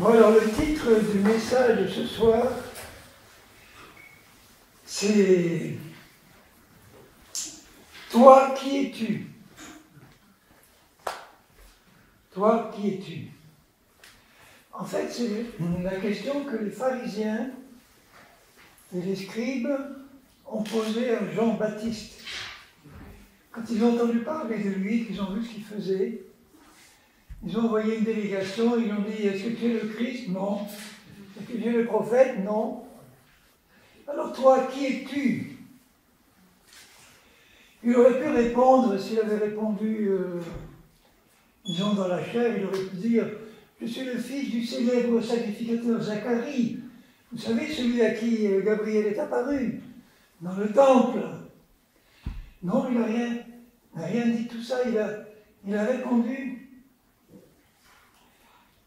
Bon, alors le titre du message de ce soir, c'est « Toi, qui es-tu » ? Toi, qui es-tu ? En fait, c'est la question que les pharisiens et les scribes ont posée à Jean-Baptiste. Quand ils ont entendu parler de lui, qu'ils ont vu ce qu'il faisait, ils ont envoyé une délégation, ils ont dit « Est-ce que tu es le Christ ?» « Non. »« Est-ce que tu es le prophète ?» « Non. » « Alors toi, qui es-tu » ? Il aurait pu répondre, s'il avait répondu, disons dans la chair, il aurait pu dire « Je suis le fils du célèbre sacrificateur Zacharie. Vous savez, celui à qui Gabriel est apparu, dans le temple. » Non, il n'a rien dit de tout ça, il a répondu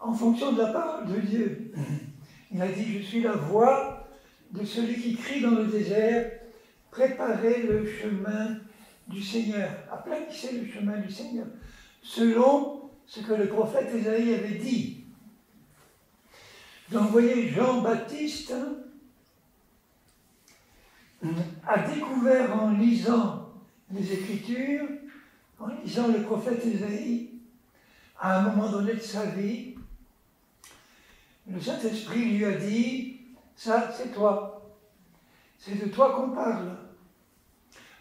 en fonction de la parole de Dieu. Il a dit « Je suis la voix de celui qui crie dans le désert, préparez le chemin du Seigneur, aplanissez le chemin du Seigneur, selon ce que le prophète Ésaïe avait dit. » Donc vous voyez, Jean-Baptiste a découvert en lisant les Écritures, en lisant le prophète Ésaïe, à un moment donné de sa vie, le Saint-Esprit lui a dit « Ça, c'est toi. C'est de toi qu'on parle. »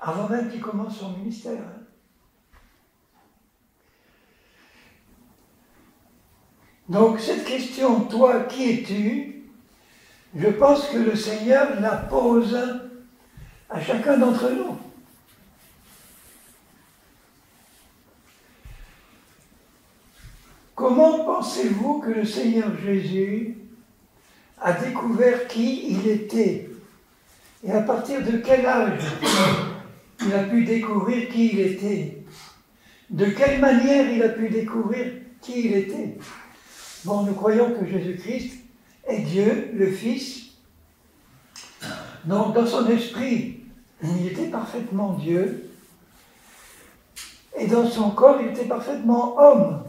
Avant même qu'il commence son ministère. Donc cette question, toi, qui es-tu ? Je pense que le Seigneur la pose à chacun d'entre nous. Comment pensez-vous que le Seigneur Jésus a découvert qui il était ? Et à partir de quel âge il a pu découvrir qui il était? De quelle manière il a pu découvrir qui il était? Bon, nous croyons que Jésus-Christ est Dieu, le Fils. Donc, dans son esprit, il était parfaitement Dieu. Et dans son corps, il était parfaitement homme.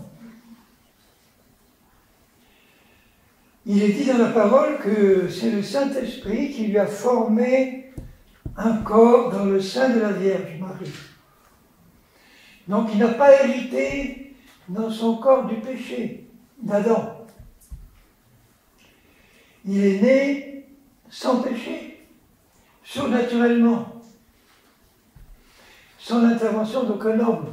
Il est dit dans la parole que c'est le Saint-Esprit qui lui a formé un corps dans le sein de la Vierge Marie. Donc il n'a pas hérité dans son corps du péché d'Adam. Il est né sans péché, surnaturellement, sans l'intervention d'aucun homme.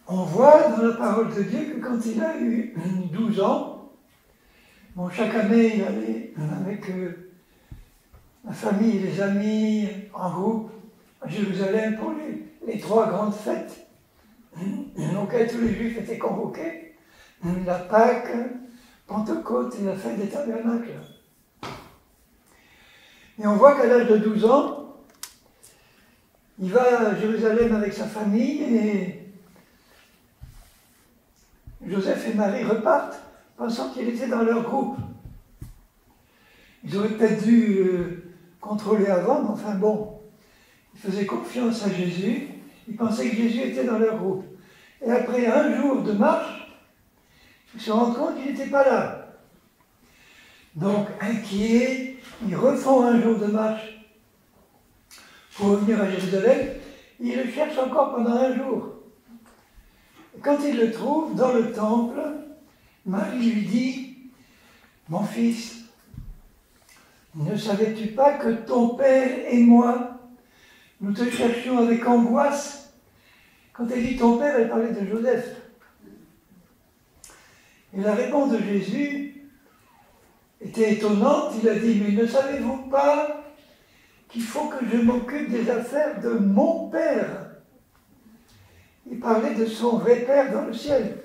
On voit dans la parole de Dieu que quand il a eu 12 ans, bon, chaque année il allait avec la famille et les amis en groupe à Jérusalem pour les 3 grandes fêtes auxquelles tous les Juifs étaient convoqués, la Pâque, Pentecôte et la fête des Tabernacles. Et on voit qu'à l'âge de 12 ans, il va à Jérusalem avec sa famille et Joseph et Marie repartent, pensant qu'il était dans leur groupe. Ils auraient peut-être dû contrôler avant, mais enfin bon, ils faisaient confiance à Jésus, ils pensaient que Jésus était dans leur groupe. Et après un jour de marche, ils se rendent compte qu'il n'était pas là. Donc, inquiets, ils refont un jour de marche pour revenir à Jérusalem, ils le cherchent encore pendant un jour. Quand il le trouve dans le temple, Marie lui dit « Mon fils, ne savais-tu pas que ton père et moi, nous te cherchions avec angoisse ?» Quand elle dit « ton père », elle parlait de Joseph. Et la réponse de Jésus était étonnante. Il a dit « Mais ne savez-vous pas qu'il faut que je m'occupe des affaires de mon père ?» Il parlait de son vrai Père dans le ciel.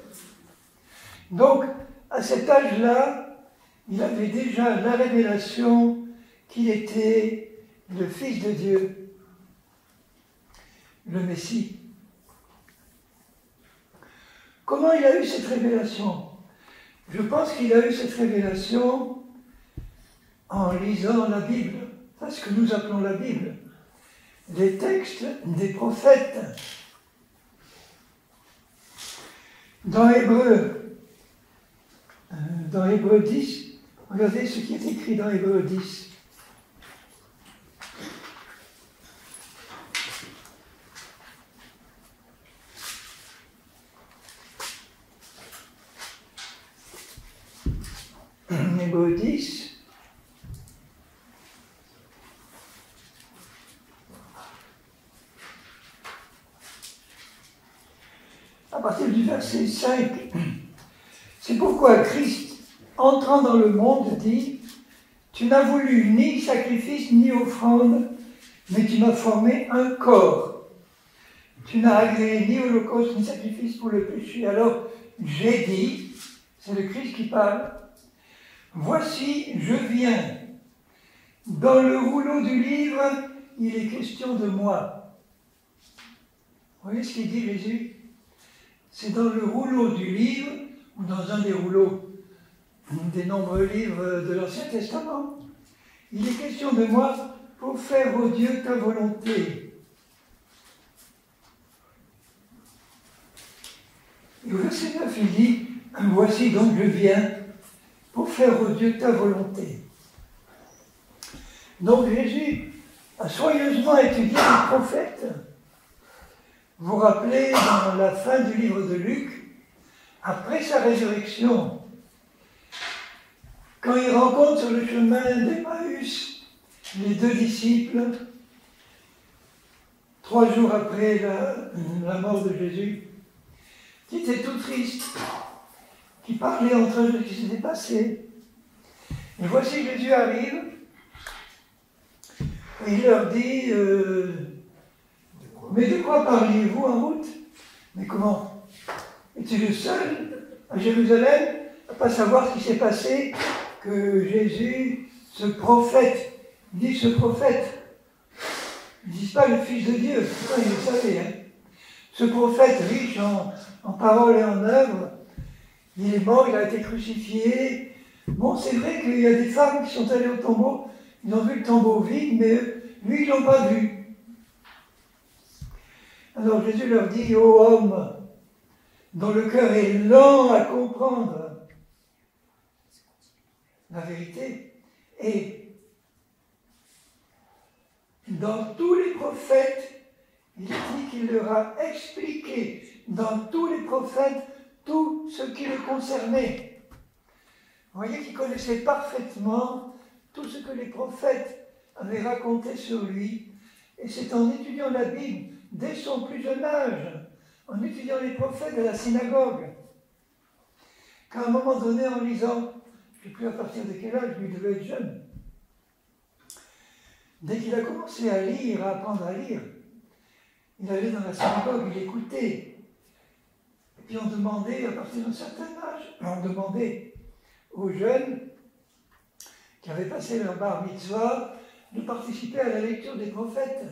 Donc, à cet âge-là, il avait déjà la révélation qu'il était le Fils de Dieu, le Messie. Comment il a eu cette révélation? Je pense qu'il a eu cette révélation en lisant la Bible, enfin ce que nous appelons la Bible, les textes des prophètes. Dans Hébreux 10, regardez ce qui est écrit dans Hébreux 10. Hébreux 10. À partir du verset 5, c'est pourquoi Christ, entrant dans le monde, dit « Tu n'as voulu ni sacrifice ni offrande, mais tu m'as formé un corps. Tu n'as agréé ni holocauste ni sacrifice pour le péché. Alors j'ai dit, c'est le Christ qui parle, voici, je viens. Dans le rouleau du livre, il est question de moi. » Vous voyez ce qu'il dit Jésus? C'est dans le rouleau du livre, ou dans un des rouleaux des nombreux livres de l'Ancien Testament. Il est question de moi pour faire, ô Dieu, ta volonté. Et au verset 9, il dit, voici donc je viens pour faire, ô Dieu, ta volonté. Donc Jésus a soigneusement étudié les prophètes. Vous vous rappelez, dans la fin du livre de Luc, après sa résurrection, quand il rencontre sur le chemin d'Emmaüs les deux disciples, 3 jours après la mort de Jésus, qui étaient tout tristes, qui parlaient entre eux de ce qui s'était passé. Et voici Jésus arrive, et il leur dit mais de quoi parliez-vous en route? Mais comment? Es-tu le seul à Jérusalem à ne pas savoir ce qui s'est passé, que Jésus, ce prophète, il dit ce prophète, ils ne disent pas le Fils de Dieu, pourtant il le savait, hein. Ce prophète riche en paroles et en œuvres, il est mort, il a été crucifié. Bon, c'est vrai qu'il y a des femmes qui sont allées au tombeau, ils ont vu le tombeau vide, mais lui, ils ne l'ont pas vu. Alors Jésus leur dit, ô homme, dont le cœur est lent à comprendre la vérité, et dans tous les prophètes, il dit qu'il leur a expliqué, dans tous les prophètes, tout ce qui le concernait. Vous voyez qu'il connaissait parfaitement tout ce que les prophètes avaient raconté sur lui, et c'est en étudiant la Bible, dès son plus jeune âge, en étudiant les prophètes à la synagogue, qu'à un moment donné, en lisant, je ne sais plus à partir de quel âge, lui devait être jeune, dès qu'il a commencé à lire, à apprendre à lire, il allait dans la synagogue, il écoutait. Et puis on demandait, à partir d'un certain âge, on demandait aux jeunes qui avaient passé leur bar mitzvah de participer à la lecture des prophètes.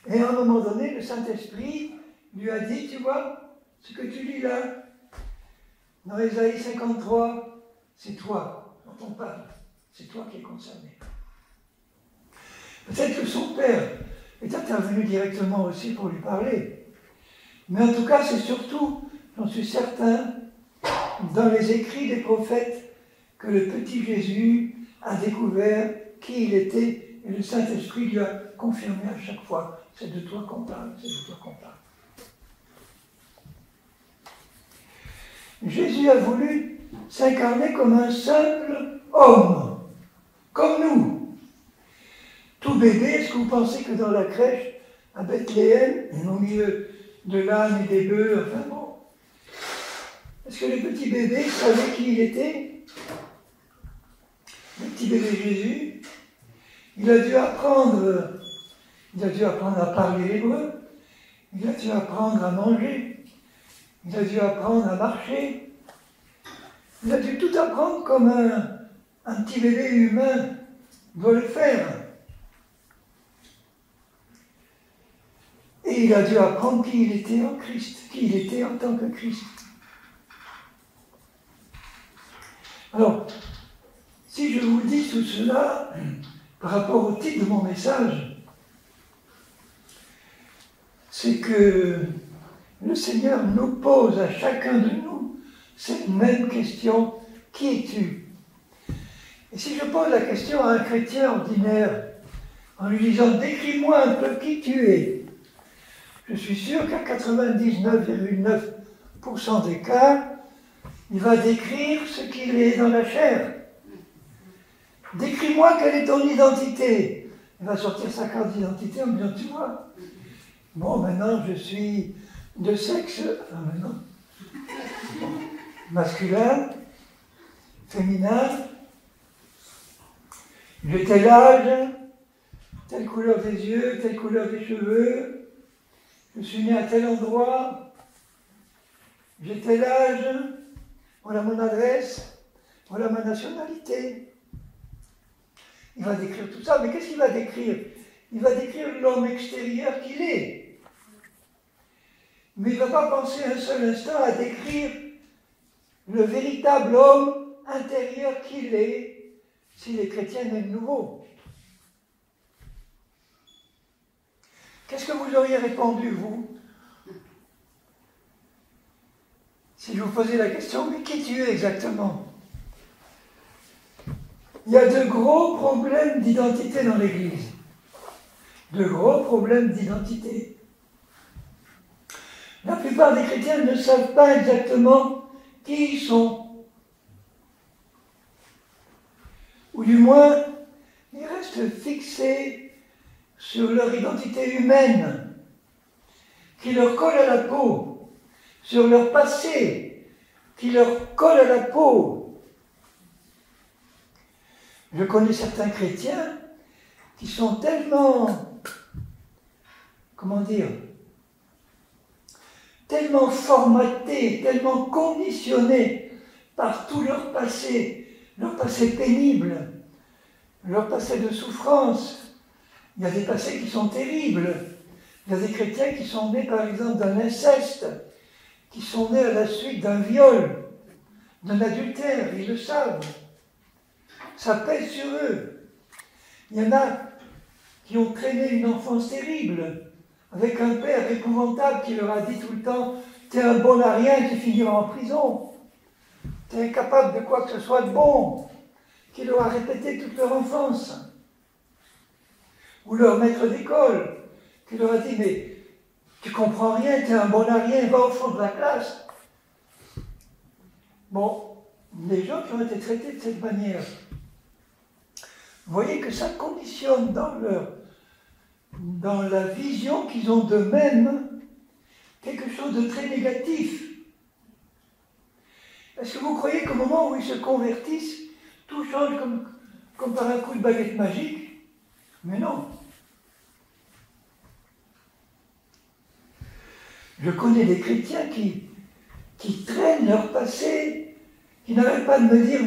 Et à un moment donné, le Saint-Esprit lui a dit, tu vois, ce que tu lis là, dans Ésaïe 53, c'est toi dont on parle, c'est toi qui es concerné. Peut-être que son père est intervenu directement aussi pour lui parler, mais en tout cas, c'est surtout, j'en suis certain, dans les écrits des prophètes que le petit Jésus a découvert qui il était, et le Saint-Esprit lui a confirmé à chaque fois. C'est de toi qu'on parle, c'est de toi qu'on parle. Jésus a voulu s'incarner comme un simple homme, comme nous. Tout bébé, est-ce que vous pensez que dans la crèche, à Bethléem, au milieu de l'âne et des bœufs, enfin bon, est-ce que les petits bébés savaient qui il était? Le petit bébé Jésus, il a dû apprendre à parler l'hébreu, il a dû apprendre à manger, il a dû apprendre à marcher, il a dû tout apprendre comme un petit bébé humain doit le faire. Et il a dû apprendre qui il était en Christ, qui il était en tant que Christ. Alors, si je vous dis tout cela, par rapport au titre de mon message, c'est que le Seigneur nous pose à chacun de nous cette même question, qui es-tu? Et si je pose la question à un chrétien ordinaire, en lui disant, décris-moi un peu qui tu es, je suis sûr qu'à 99,9% des cas, il va décrire ce qu'il est dans la chair. Décris-moi quelle est ton identité. Il va sortir sa carte d'identité en me disant, tu vois, bon, maintenant je suis de sexe, enfin maintenant, masculin, féminin, j'ai tel âge, telle couleur des yeux, telle couleur des cheveux, je suis né à tel endroit, j'ai tel âge, voilà mon adresse, voilà ma nationalité. Il va décrire tout ça, mais qu'est-ce qu'il va décrire? Il va décrire l'homme extérieur qu'il est. Mais il ne va pas penser un seul instant à décrire le véritable homme intérieur qu'il est, s'il est chrétien et de nouveau. Qu'est-ce que vous auriez répondu, vous, si je vous posais la question, mais qui tu es exactement? Il y a de gros problèmes d'identité dans l'Église. De gros problèmes d'identité. La plupart des chrétiens ne savent pas exactement qui ils sont. Ou du moins, ils restent fixés sur leur identité humaine, qui leur colle à la peau, sur leur passé, qui leur colle à la peau. Je connais certains chrétiens qui sont tellement, comment dire, tellement formatés, tellement conditionnés par tout leur passé pénible, leur passé de souffrance. Il y a des passés qui sont terribles. Il y a des chrétiens qui sont nés par exemple d'un inceste, qui sont nés à la suite d'un viol, d'un adultère, ils le savent. Ça pèse sur eux. Il y en a qui ont traîné une enfance terrible, avec un père épouvantable qui leur a dit tout le temps « T'es un bon à rien, tu finiras en prison. T'es incapable de quoi que ce soit de bon. » Qui leur a répété toute leur enfance. Ou leur maître d'école, qui leur a dit « Mais tu comprends rien, t'es un bon à rien, va au fond de la classe. » Bon, les gens qui ont été traités de cette manière, vous voyez que ça conditionne dans la vision qu'ils ont d'eux-mêmes quelque chose de très négatif. Est-ce que vous croyez qu'au moment où ils se convertissent, tout change comme par un coup de baguette magique? Mais non. Je connais des chrétiens qui traînent leur passé, qui n'arrêtent pas de me dire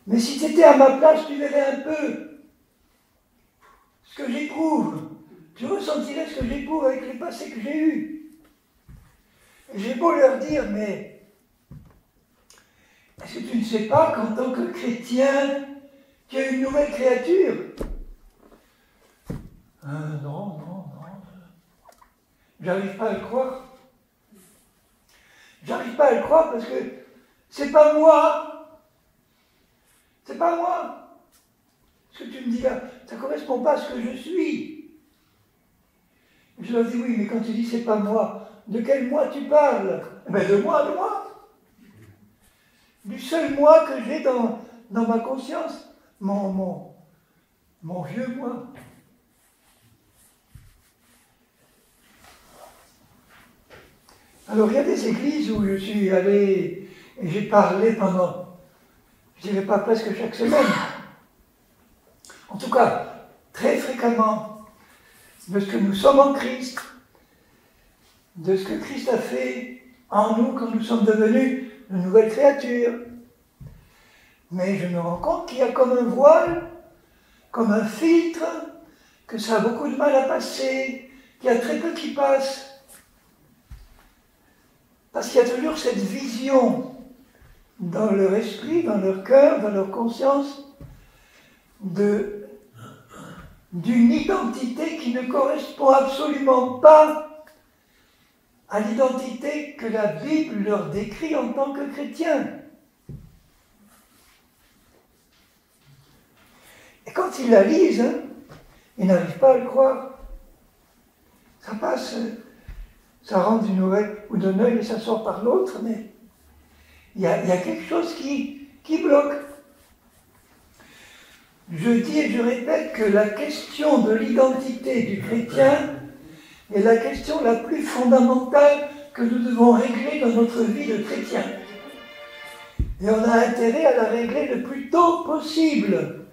mais si tu étais à ma place, tu verrais un peu ce que j'éprouve. Tu ressentirais ce que j'éprouve avec les passés que j'ai eus. Et j'ai beau leur dire, mais est-ce que tu ne sais pas qu'en tant que chrétien, tu es une nouvelle créature? Non. J'arrive pas à le croire. J'arrive pas à le croire parce que c'est pas moi. C'est pas moi. Ce que tu me dis là, ça ne correspond pas à ce que je suis. Je leur dis oui, mais quand tu dis c'est pas moi, de quel moi tu parles? Ben de moi. Du seul moi que j'ai dans ma conscience. Mon vieux moi. Alors il y a des églises où je suis allé et j'ai parlé pendant, je dirais pas presque chaque semaine, en tout cas très fréquemment, de ce que nous sommes en Christ, de ce que Christ a fait en nous quand nous sommes devenus de nouvelles créatures. Mais je me rends compte qu'il y a comme un voile, comme un filtre, que ça a beaucoup de mal à passer, qu'il y a très peu qui passe. Parce qu'il y a toujours cette vision dans leur esprit, dans leur cœur, dans leur conscience, d'une identité qui ne correspond absolument pas à l'identité que la Bible leur décrit en tant que chrétiens. Et quand ils la lisent, ils n'arrivent pas à le croire. Ça passe, ça rentre d'une oreille ou d'un œil et ça sort par l'autre, mais il y a quelque chose qui bloque. Je dis et je répète que la question de l'identité du chrétien est la question la plus fondamentale que nous devons régler dans notre vie de chrétien. Et on a intérêt à la régler le plus tôt possible.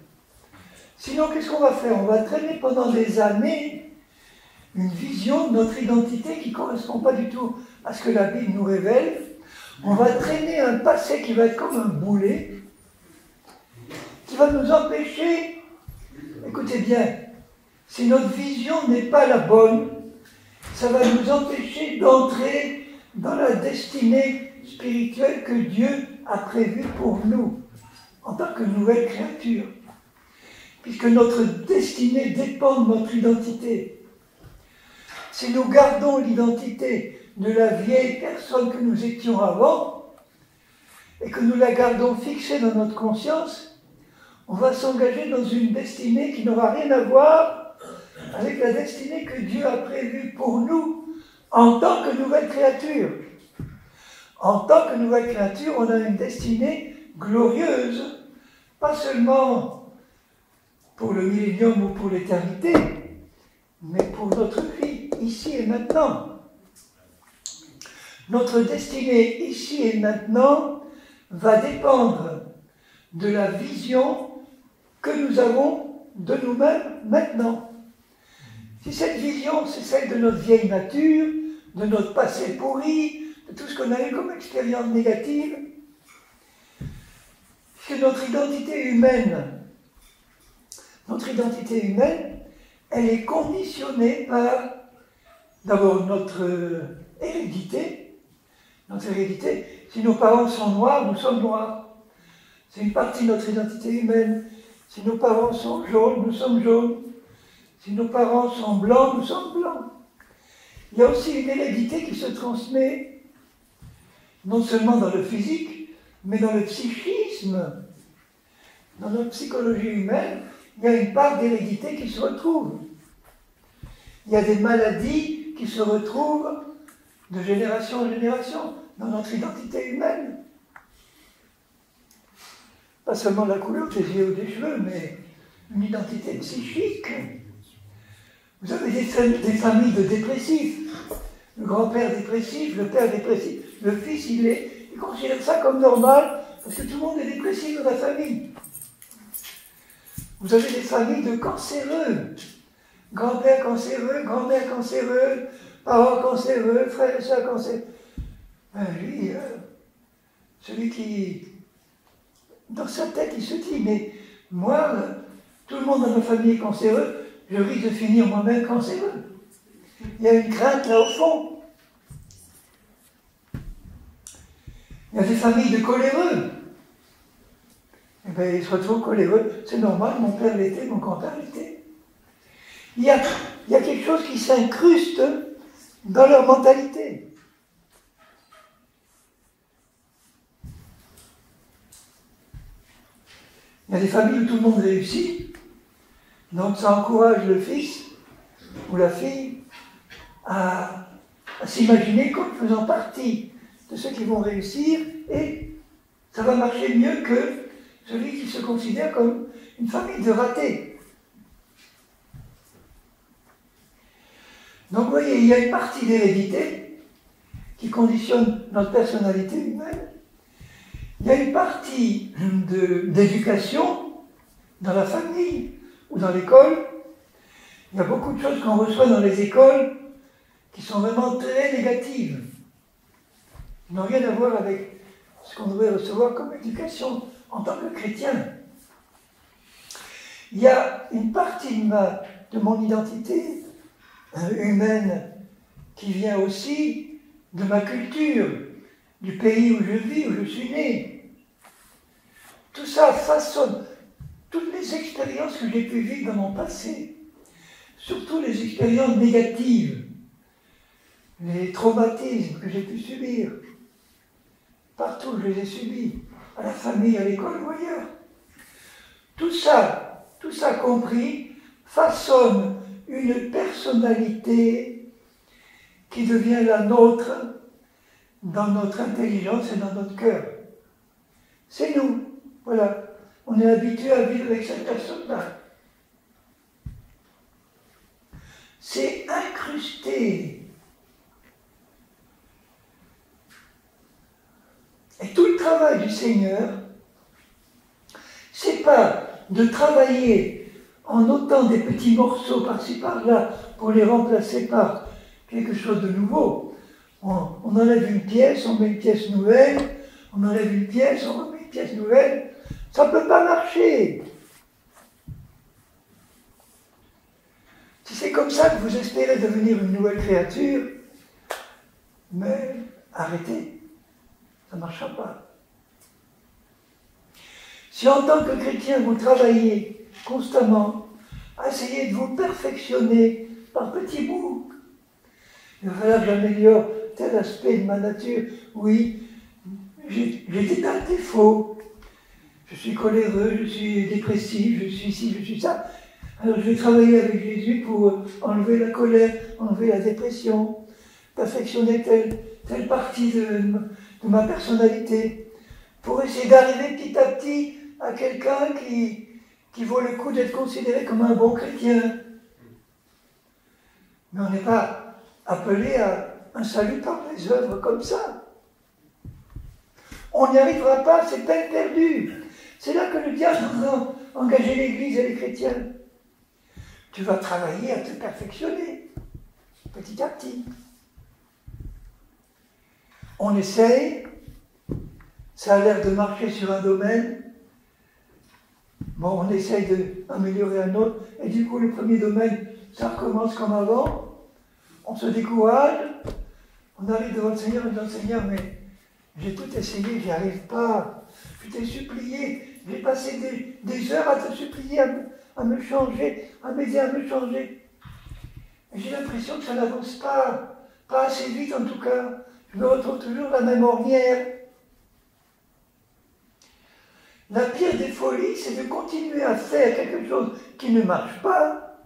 Sinon, qu'est-ce qu'on va faire? On va traîner pendant des années une vision de notre identité qui ne correspond pas du tout à ce que la Bible nous révèle. On va traîner un passé qui va être comme un boulet, qui va nous empêcher, écoutez bien, si notre vision n'est pas la bonne, ça va nous empêcher d'entrer dans la destinée spirituelle que Dieu a prévue pour nous, en tant que nouvelle créature. Puisque notre destinée dépend de notre identité. Si nous gardons l'identité de la vieille personne que nous étions avant, et que nous la gardons fixée dans notre conscience, on va s'engager dans une destinée qui n'aura rien à voir avec la destinée que Dieu a prévue pour nous en tant que nouvelle créature. En tant que nouvelle créature, on a une destinée glorieuse, pas seulement pour le millénium ou pour l'éternité, mais pour notre vie, ici et maintenant. Notre destinée, ici et maintenant, va dépendre de la vision que nous avons de nous-mêmes maintenant. Si cette vision, c'est celle de notre vieille nature, de notre passé pourri, de tout ce qu'on a eu comme expérience négative, que notre identité humaine, elle est conditionnée par, d'abord, notre hérédité. Notre hérédité, si nos parents sont noirs, nous sommes noirs. C'est une partie de notre identité humaine. Si nos parents sont jaunes, nous sommes jaunes. Si nos parents sont blancs, nous sommes blancs. Il y a aussi une hérédité qui se transmet, non seulement dans le physique, mais dans le psychisme. Dans notre psychologie humaine, il y a une part d'hérédité qui se retrouve. Il y a des maladies qui se retrouvent de génération en génération dans notre identité humaine. Pas seulement la couleur des yeux ou des cheveux, mais une identité psychique. Vous avez des familles de dépressifs. Le grand-père dépressif, le père dépressif. Le fils, il considère ça comme normal, parce que tout le monde est dépressif dans la famille. Vous avez des familles de cancéreux. Grand-père cancéreux, grand-mère cancéreux, parents cancéreux, frères et sœurs cancéreux. Lui, celui qui, dans sa tête, il se dit, mais moi, tout le monde dans ma famille est cancéreux, je risque de finir moi-même cancéreux. Il y a une crainte là au fond. Il y a des familles de coléreux. Eh bien, ils se retrouvent coléreux. C'est normal, mon père l'était, mon grand-père l'était. Il y a quelque chose qui s'incruste dans leur mentalité. Il y a des familles où tout le monde réussit, donc ça encourage le fils ou la fille à s'imaginer comme faisant partie de ceux qui vont réussir, et ça va marcher mieux que celui qui se considère comme une famille de ratés. Donc vous voyez, il y a une partie d'hérédité qui conditionne notre personnalité humaine. Il y a une partie d'éducation dans la famille ou dans l'école. Il y a beaucoup de choses qu'on reçoit dans les écoles qui sont vraiment très négatives. Ils n'ont rien à voir avec ce qu'on devrait recevoir comme éducation en tant que chrétien. Il y a une partie de mon identité humaine qui vient aussi de ma culture, du pays où je vis, où je suis né. Tout ça façonne toutes les expériences que j'ai pu vivre dans mon passé, surtout les expériences négatives. les traumatismes que j'ai pu subir. Partout, je les ai subis, à la famille, à l'école ou ailleurs. Tout ça compris, façonne une personnalité qui devient la nôtre dans notre intelligence et dans notre cœur. C'est nous, voilà. On est habitué à vivre avec cette personne-là. C'est incrusté. Et tout le travail du Seigneur, c'est pas de travailler en ôtant des petits morceaux par-ci par-là pour les remplacer par quelque chose de nouveau. On enlève une pièce, on met une pièce nouvelle, on enlève une pièce, on remet une pièce nouvelle. Ça ne peut pas marcher. Si c'est comme ça que vous espérez devenir une nouvelle créature, mais arrêtez, ça ne marchera pas. Si en tant que chrétien vous travaillez constamment à essayer de vous perfectionner par petits bouts, il va falloir que j'améliore tel aspect de ma nature. Oui, j'ai des tas de défauts. Je suis coléreux, je suis dépressif, je suis ci, je suis ça. Alors je vais travailler avec Jésus pour enlever la colère, enlever la dépression, perfectionner telle partie de ma personnalité, pour essayer d'arriver petit à petit à quelqu'un qui vaut le coup d'être considéré comme un bon chrétien. Mais on n'est pas appelé à un salut par les œuvres comme ça. On n'y arrivera pas, c'est peine perdue. C'est là que le diable nous a engagé l'Église et les chrétiens. Tu vas travailler à te perfectionner, petit à petit. On essaye, ça a l'air de marcher sur un domaine, bon, on essaye d'améliorer un autre, et du coup, le premier domaine, ça recommence comme avant, on se décourage, on arrive devant le Seigneur et devant le Seigneur, mais j'ai tout essayé, j'y arrive pas, je t'ai supplié, j'ai passé des heures à te supplier, à me changer, à m'aider à me changer. Et j'ai l'impression que ça n'avance pas assez vite en tout cas. Je me retrouve toujours dans la même ornière. La pire des folies, c'est de continuer à faire quelque chose qui ne marche pas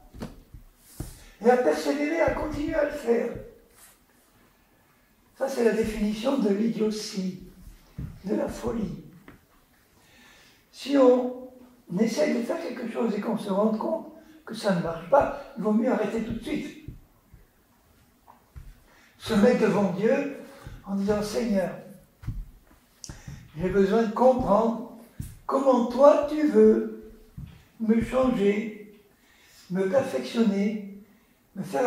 et à persévérer à continuer à le faire. Ça, c'est la définition de l'idiotie, de la folie. Si on essaye de faire quelque chose et qu'on se rend compte que ça ne marche pas, il vaut mieux arrêter tout de suite. Se mettre devant Dieu en disant « Seigneur, j'ai besoin de comprendre comment toi tu veux me changer, me perfectionner, me faire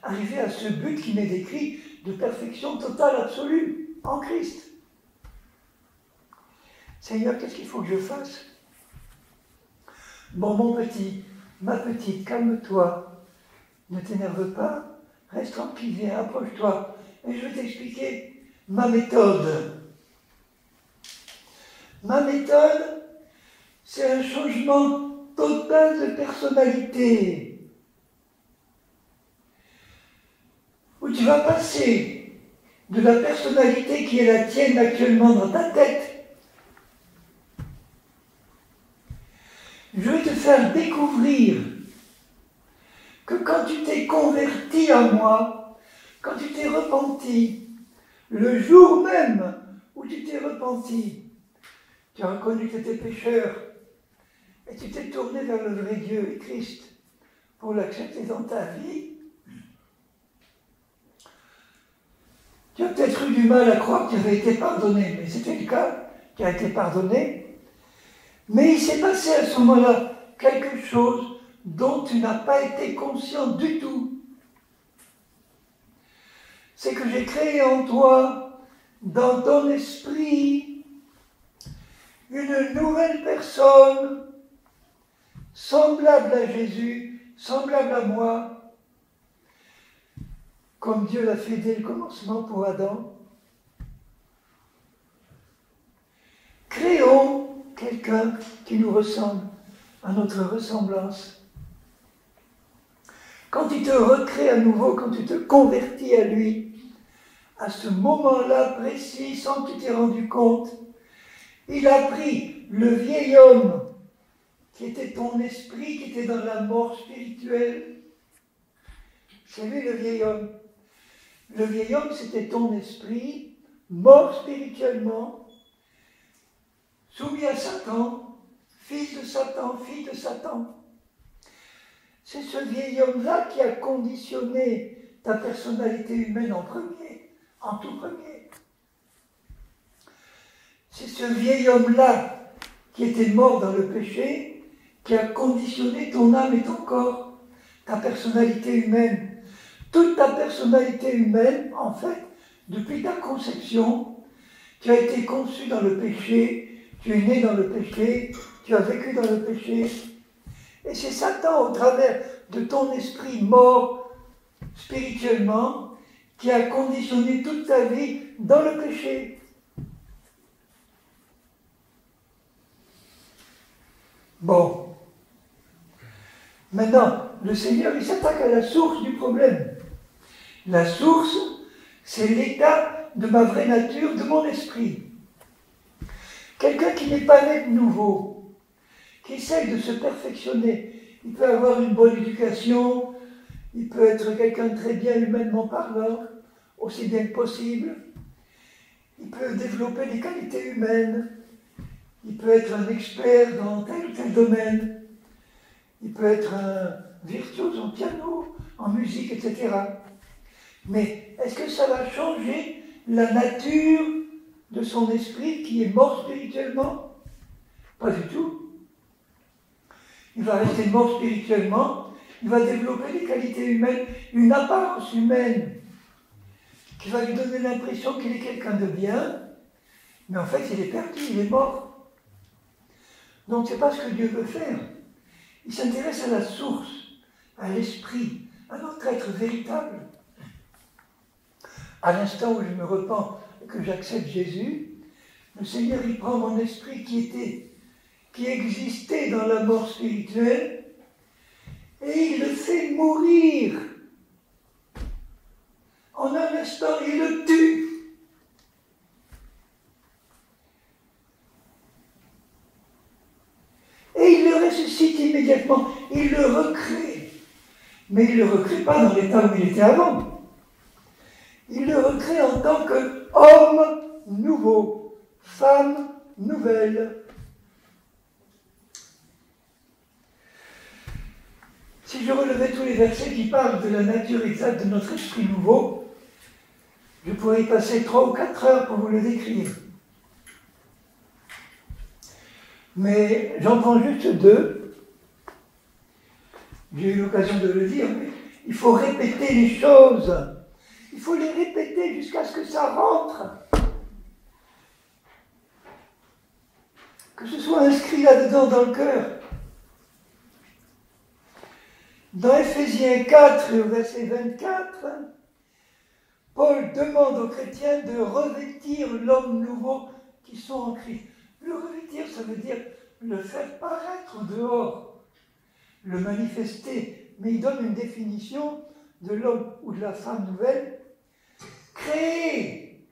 arriver à ce but qui m'est décrit de perfection totale, absolue, en Christ. Seigneur, qu'est-ce qu'il faut que je fasse? Bon, mon petit, ma petite, calme-toi, ne t'énerve pas, reste tranquille, viens, approche-toi, et je vais t'expliquer ma méthode. Ma méthode, c'est un changement total de personnalité, où tu vas passer de la personnalité qui est la tienne actuellement dans ta tête. Je vais te faire découvrir que quand tu t'es converti à moi, quand tu t'es repenti, le jour même où tu t'es repenti, tu as reconnu que tu étais pécheur et tu t'es tourné vers le vrai Dieu et Christ pour l'accepter dans ta vie. Tu as peut-être eu du mal à croire que tu avais été pardonné, mais c'était le cas, tu as été pardonné. Mais il s'est passé à ce moment-là quelque chose dont tu n'as pas été conscient du tout. C'est que j'ai créé en toi, dans ton esprit, une nouvelle personne, semblable à Jésus, semblable à moi, comme Dieu l'a fait dès le commencement pour Adam. Créons quelqu'un qui nous ressemble, à notre ressemblance. Quand tu te recrées à nouveau, quand tu te convertis à lui, à ce moment-là précis, sans que tu t'aies rendu compte, il a pris le vieil homme qui était ton esprit, qui était dans la mort spirituelle. C'est lui le vieil homme. Le vieil homme, c'était ton esprit, mort spirituellement, soumis à Satan, fils de Satan, fille de Satan. C'est ce vieil homme-là qui a conditionné ta personnalité humaine en premier, en tout premier. C'est ce vieil homme-là qui était mort dans le péché, qui a conditionné ton âme et ton corps, ta personnalité humaine. Toute ta personnalité humaine, en fait, depuis ta conception, tu as été conçu dans le péché, tu es né dans le péché, tu as vécu dans le péché. Et c'est Satan, au travers de ton esprit mort spirituellement, qui a conditionné toute ta vie dans le péché. Bon. Maintenant, le Seigneur, il s'attaque à la source du problème. La source, c'est l'état de ma vraie nature, de mon esprit. Quelqu'un qui n'est pas né de nouveau, qui essaye de se perfectionner, il peut avoir une bonne éducation, il peut être quelqu'un de très bien humainement parlant, aussi bien que possible, il peut développer des qualités humaines, il peut être un expert dans tel ou tel domaine, il peut être un virtuose en piano, en musique, etc. Mais est-ce que ça va changer la nature de son esprit qui est mort spirituellement? Pas du tout. Il va rester mort spirituellement, il va développer des qualités humaines, une apparence humaine qui va lui donner l'impression qu'il est quelqu'un de bien, mais en fait il est perdu, il est mort. Donc c'est pas ce que Dieu veut faire. Il s'intéresse à la source, à l'esprit, à notre être véritable. À l'instant où je me repens et que j'accepte Jésus, le Seigneur, il prend mon esprit qui existait dans la mort spirituelle, et il le fait mourir. En un instant, il le tue. Et il le ressuscite immédiatement. Il le recrée. Mais il ne le recrée pas dans l'état où il était avant. Il le recrée en tant qu'homme nouveau, femme nouvelle. Si je relevais tous les versets qui parlent de la nature exacte de notre esprit nouveau, je pourrais y passer 3 ou 4 heures pour vous le décrire. Mais j'en prends juste 2. J'ai eu l'occasion de le dire, mais il faut répéter les choses. Il faut les répéter jusqu'à ce que ça rentre. Que ce soit inscrit là-dedans dans le cœur. Dans Ephésiens 4 et au verset 24, Paul demande aux chrétiens de revêtir l'homme nouveau qui sont en Christ. Le revêtir, ça veut dire le faire paraître au dehors, le manifester. Mais il donne une définition de l'homme ou de la femme nouvelle. Créé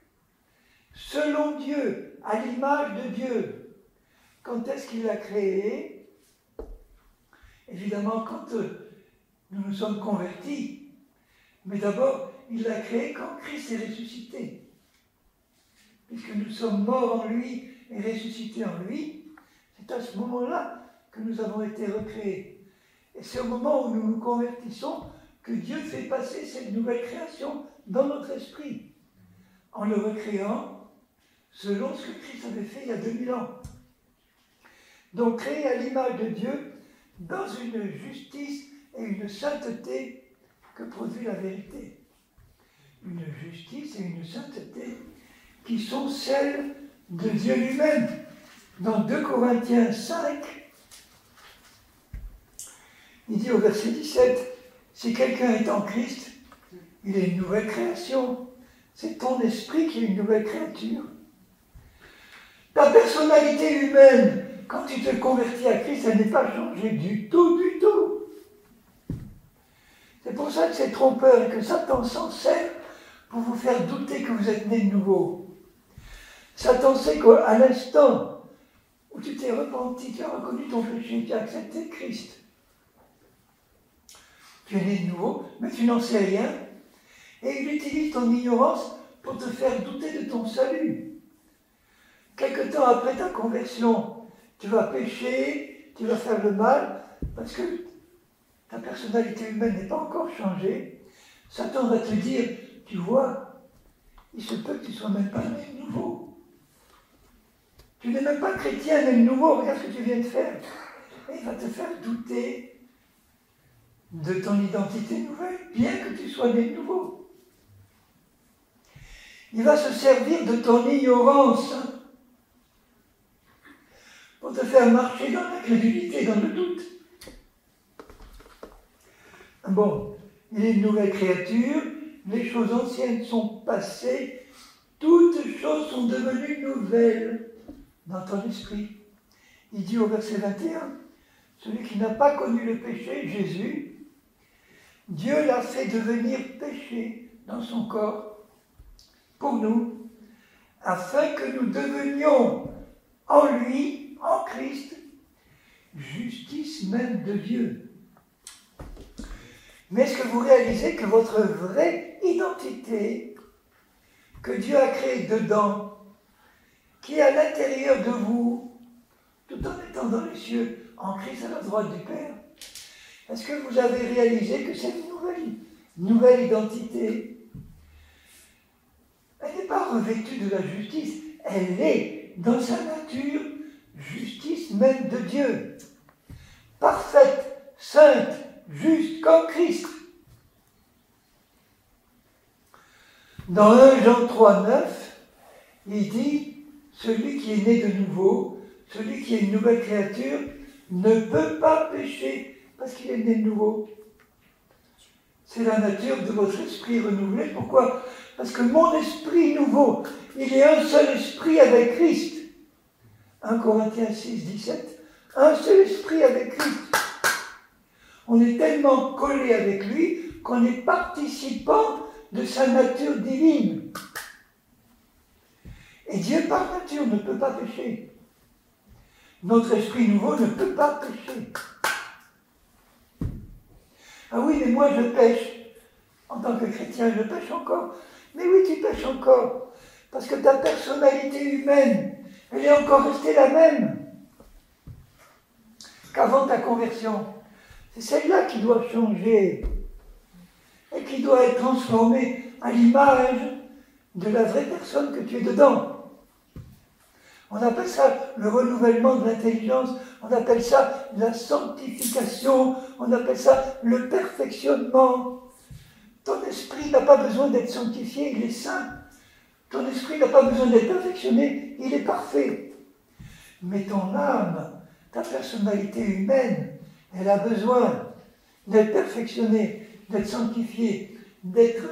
selon Dieu, à l'image de Dieu. Quand est-ce qu'il l'a créé? Évidemment, quand nous nous sommes convertis. Mais d'abord, il l'a créé quand Christ est ressuscité. Puisque nous sommes morts en lui et ressuscités en lui, c'est à ce moment-là que nous avons été recréés. Et c'est au moment où nous nous convertissons que Dieu fait passer cette nouvelle création dans notre esprit, en le recréant selon ce que Christ avait fait il y a 2000 ans. Donc créé à l'image de Dieu, dans une justice et une sainteté que produit la vérité. Une justice et une sainteté qui sont celles de Dieu lui-même. Dans 2 Corinthiens 5, il dit au verset 17, si quelqu'un est en Christ, il est une nouvelle création. C'est ton esprit qui est une nouvelle créature. Ta personnalité humaine, quand tu te convertis à Christ, elle n'est pas changée du tout, du tout. C'est pour ça que c'est trompeur et que Satan s'en sert pour vous faire douter que vous êtes né de nouveau. Satan sait qu'à l'instant où tu t'es repenti, tu as reconnu ton péché, tu as accepté Christ, tu es né de nouveau, mais tu n'en sais rien, et il utilise ton ignorance pour te faire douter de ton salut. Quelque temps après ta conversion, tu vas pécher, tu vas faire le mal, parce que ta personnalité humaine n'est pas encore changée. Satan va te dire, tu vois, il se peut que tu ne sois même pas né de nouveau. Tu n'es même pas chrétien, né de nouveau, regarde ce que tu viens de faire. Et il va te faire douter de ton identité nouvelle, bien que tu sois né de nouveau. Il va se servir de ton ignorance pour te faire marcher dans l'incrédulité, dans le doute. Bon, il est une nouvelle créature, les choses anciennes sont passées, toutes choses sont devenues nouvelles dans ton esprit. Il dit au verset 21, celui qui n'a pas connu le péché, Jésus, Dieu l'a fait devenir péché dans son corps pour nous, afin que nous devenions en lui, en Christ, justice même de Dieu. Mais est-ce que vous réalisez que votre vraie identité, que Dieu a créée dedans, qui est à l'intérieur de vous, tout en étant dans les cieux, en Christ à la droite du Père, est-ce que vous avez réalisé que cette nouvelle identité, elle n'est pas revêtue de la justice, elle est dans sa nature justice même de Dieu, parfaite, sainte, juste comme Christ. Dans 1 Jean 3, 9, il dit, celui qui est né de nouveau, celui qui est une nouvelle créature, ne peut pas pécher parce qu'il est né de nouveau. C'est la nature de votre esprit renouvelé. Pourquoi? Parce que mon esprit nouveau, il est un seul esprit avec Christ. 1 Corinthiens 6, 17. Un seul esprit avec Christ. On est tellement collé avec lui qu'on est participant de sa nature divine. Et Dieu, par nature, ne peut pas pécher. Notre esprit nouveau ne peut pas pécher. Ah oui, mais moi je pêche. En tant que chrétien, je pêche encore. Mais oui, tu pêches encore. Parce que ta personnalité humaine, elle est encore restée la même qu'avant ta conversion. C'est celle-là qui doit changer et qui doit être transformée à l'image de la vraie personne que tu es dedans. On appelle ça le renouvellement de l'intelligence, on appelle ça la sanctification, on appelle ça le perfectionnement. Ton esprit n'a pas besoin d'être sanctifié, il est saint. Ton esprit n'a pas besoin d'être perfectionné, il est parfait. Mais ton âme, ta personnalité humaine, elle a besoin d'être perfectionnée, d'être sanctifiée, d'être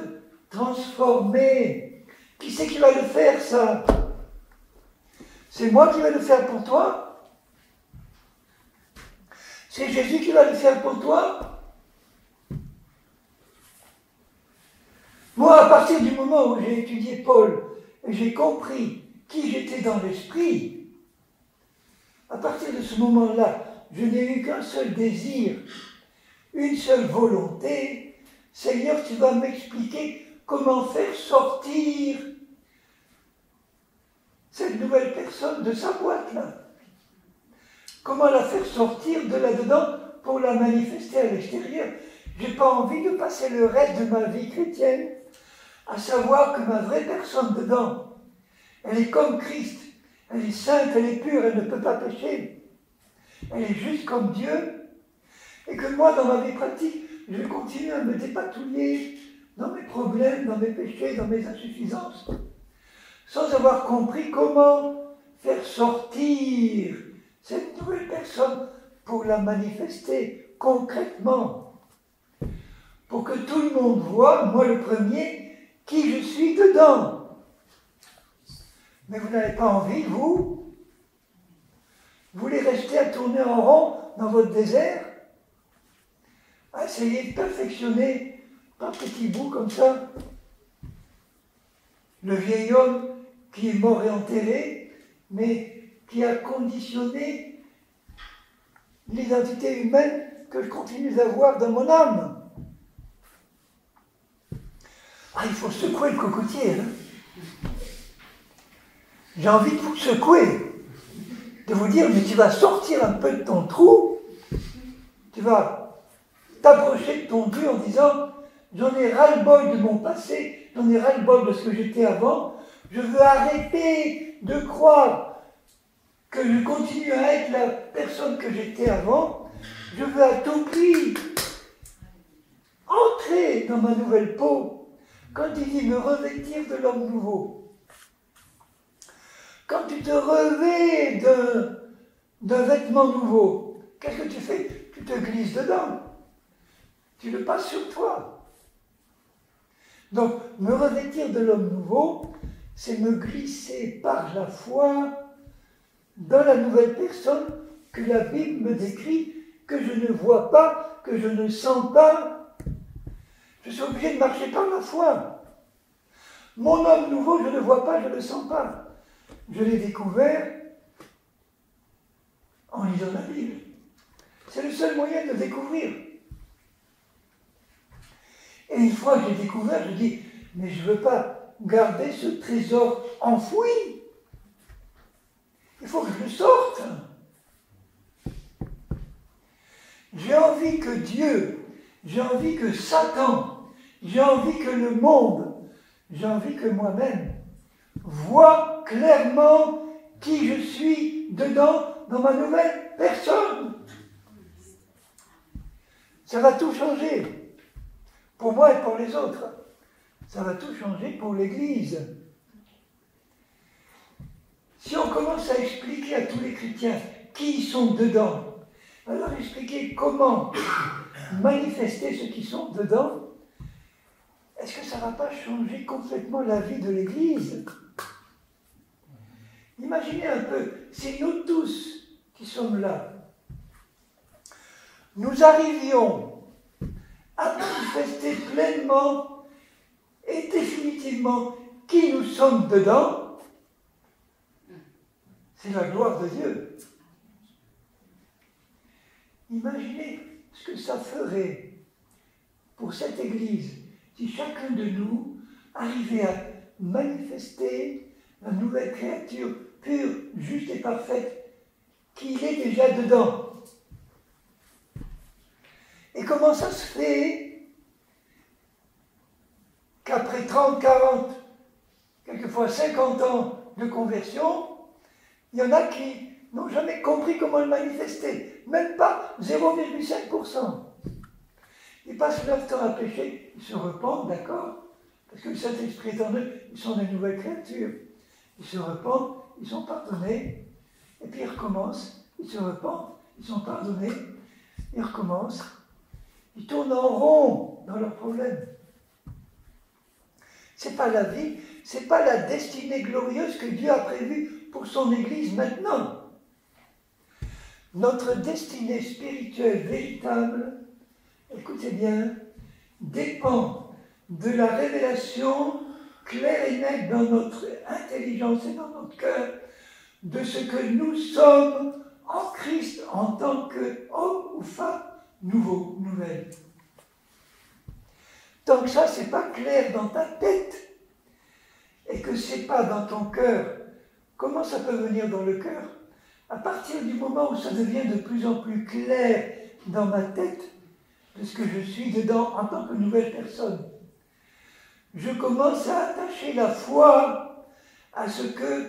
transformée. Qui c'est qui va le faire, ça? C'est moi qui vais le faire pour toi? C'est Jésus qui va le faire pour toi? Moi, à partir du moment où j'ai étudié Paul, et j'ai compris qui j'étais dans l'esprit, à partir de ce moment-là, je n'ai eu qu'un seul désir, une seule volonté. Seigneur, tu vas m'expliquer comment faire sortir cette nouvelle personne de sa boîte, là. Comment la faire sortir de là-dedans pour la manifester à l'extérieur. Je n'ai pas envie de passer le reste de ma vie chrétienne à savoir que ma vraie personne dedans, elle est comme Christ. Elle est sainte, elle est pure, elle ne peut pas pécher. Elle est juste comme Dieu. Et que moi, dans ma vie pratique, je vais continuer à me dépatouiller dans mes problèmes, dans mes péchés, dans mes insuffisances, sans avoir compris comment faire sortir cette nouvelle personne pour la manifester concrètement. Pour que tout le monde voit, moi le premier, qui je suis dedans. Mais vous n'avez pas envie, vous voulez rester à tourner en rond dans votre désert, à essayer de perfectionner par petits bouts comme ça. Le vieil homme qui est mort et enterré, mais qui a conditionné l'identité humaine que je continue d'avoir dans mon âme. Ah, il faut secouer le cocotier, hein. J'ai envie de vous secouer, de vous dire, mais tu vas sortir un peu de ton trou, tu vas t'approcher de ton Dieu en disant, j'en ai ras-le-bol de mon passé, j'en ai ras-le-bol de ce que j'étais avant, je veux arrêter de croire que je continue à être la personne que j'étais avant, je veux à tout prix entrer dans ma nouvelle peau. Quand il dit me revêtir de l'homme nouveau, quand tu te revêts d'un vêtement nouveau, qu'est-ce que tu fais? Tu te glisses dedans. Tu le passes sur toi. Donc, me revêtir de l'homme nouveau, c'est me glisser par la foi dans la nouvelle personne que la Bible me décrit, que je ne vois pas, que je ne sens pas. Je suis obligé de marcher par la foi. Mon homme nouveau, je ne le vois pas, je ne le sens pas. Je l'ai découvert en lisant la Bible. C'est le seul moyen de le découvrir. Et une fois que j'ai découvert, je dis, mais je ne veux pas garder ce trésor enfoui. Il faut que je le sorte. J'ai envie que Dieu, j'ai envie que Satan, j'ai envie que le monde, j'ai envie que moi-même voie clairement qui je suis dedans dans ma nouvelle personne. Ça va tout changer. Pour moi et pour les autres. Ça va tout changer pour l'Église. Si on commence à expliquer à tous les chrétiens qui ils sont dedans, alors expliquer comment manifester ceux qui sont dedans, est-ce que ça ne va pas changer complètement la vie de l'Église? Imaginez un peu, si nous tous qui sommes là, nous arrivions à manifester pleinement et définitivement qui nous sommes dedans, c'est la gloire de Dieu. Imaginez ce que ça ferait pour cette Église si chacun de nous arrivait à manifester la nouvelle créature pure, juste et parfaite qu'il est déjà dedans. Et comment ça se fait qu'après 30, 40, quelquefois 50 ans de conversion, il y en a qui n'ont jamais compris comment le manifester, même pas 0,5%. Ils passent leur temps à pécher, ils se repentent, d'accord, parce que le Saint-Esprit est en eux, ils sont des nouvelles créatures. Ils se repentent, ils sont pardonnés, et puis ils recommencent, ils se repentent, ils sont pardonnés, ils recommencent, ils tournent en rond dans leurs problèmes. C'est pas la vie, c'est pas la destinée glorieuse que Dieu a prévue pour son Église maintenant. Notre destinée spirituelle véritable, écoutez bien, dépend de la révélation claire et nette dans notre intelligence et dans notre cœur de ce que nous sommes en Christ en tant qu'homme ou femme nouveau, nouvelle. Tant que ça, c'est pas clair dans ta tête et que c'est pas dans ton cœur, comment ça peut venir dans le cœur? À partir du moment où ça devient de plus en plus clair dans ma tête de ce que je suis dedans en tant que nouvelle personne, je commence à attacher la foi à ce que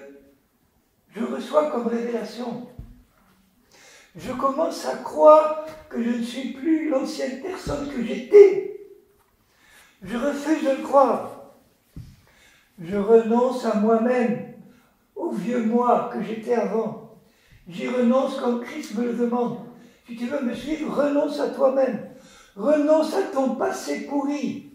je reçois comme révélation. Je commence à croire que je ne suis plus l'ancienne personne que j'étais. Je refuse de le croire. Je renonce à moi-même, au vieux moi que j'étais avant. J'y renonce comme Christ me le demande. Si tu veux me suivre, renonce à toi-même. Renonce à ton passé pourri.